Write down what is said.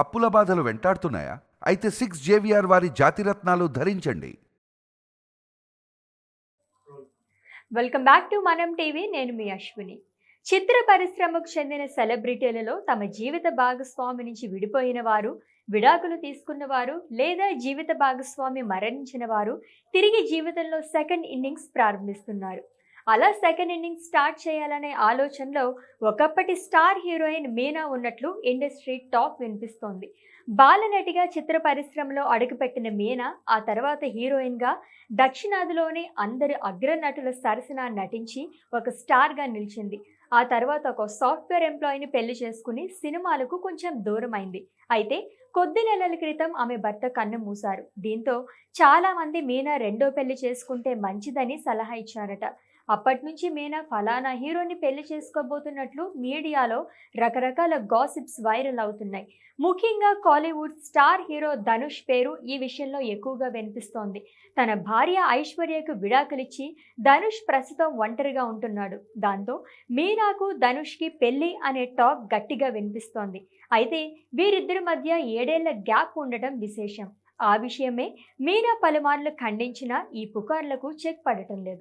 అప్పుల బాధలు వెంటాడుతున్నాయా? అయితే 6 JVR వారి జాతిరత్నాలు ధరించండి. వెల్కమ్ బ్యాక్ టు మనం టీవీ. నేను మీ అశ్విని. చిత్ర పరిశ్రమకు చెందిన సెలబ్రిటీలలో తమ జీవిత భాగస్వామి నుంచి విడిపోయిన వారు, విడాకులు తీసుకున్న వారు లేదా జీవిత భాగస్వామి మరణించిన వారు తిరిగి జీవితంలో సెకండ్ ఇన్నింగ్స్ ప్రారంభిస్తున్నారు. అలా సెకండ్ ఇన్నింగ్స్ స్టార్ట్ చేయాలనే ఆలోచనలో ఒకప్పటి స్టార్ హీరోయిన్ మీనా ఉన్నట్లు ఇండస్ట్రీ టాక్ వినిపిస్తోంది. బాలనటిగా చిత్ర పరిశ్రమలో అడుగుపెట్టిన మీనా ఆ తర్వాత హీరోయిన్గా దక్షిణాదిలోని అందరి అగ్రనటుల సరసన నటించి ఒక స్టార్గా నిలిచింది. ఆ తర్వాత ఒక సాఫ్ట్వేర్ ఎంప్లాయీని పెళ్లి చేసుకుని సినిమాలకు కొంచెం దూరమైంది. అయితే కొద్ది నెలల క్రితం ఆమె భర్త కన్ను మూశారు. దీంతో చాలామంది మీనా రెండో పెళ్లి చేసుకుంటే మంచిదని సలహా ఇచ్చారట. అప్పటి నుంచి మీనా ఫలానా హీరోని పెళ్లి చేసుకోబోతున్నట్లు మీడియాలో రకరకాల గాసిప్స్ వైరల్ అవుతున్నాయి. ముఖ్యంగా కాలీవుడ్ స్టార్ హీరో ధనుష్ పేరు ఈ విషయంలో ఎక్కువగా వినిపిస్తోంది. తన భార్య ఐశ్వర్యకు విడాకులిచ్చి ధనుష్ ప్రస్తుతం ఒంటరిగా ఉంటున్నాడు. దాంతో మీనాకు ధనుష్కి పెళ్లి అనే టాక్ గట్టిగా వినిపిస్తోంది. అయితే వీరిద్దరి మధ్య 7 ఏళ్ల గ్యాప్ ఉండటం విశేషం. ఆ విషయమే మీనా పలుమార్లు ఖండించినా ఈ పుకార్లకు చెక్ పడటం లేదు.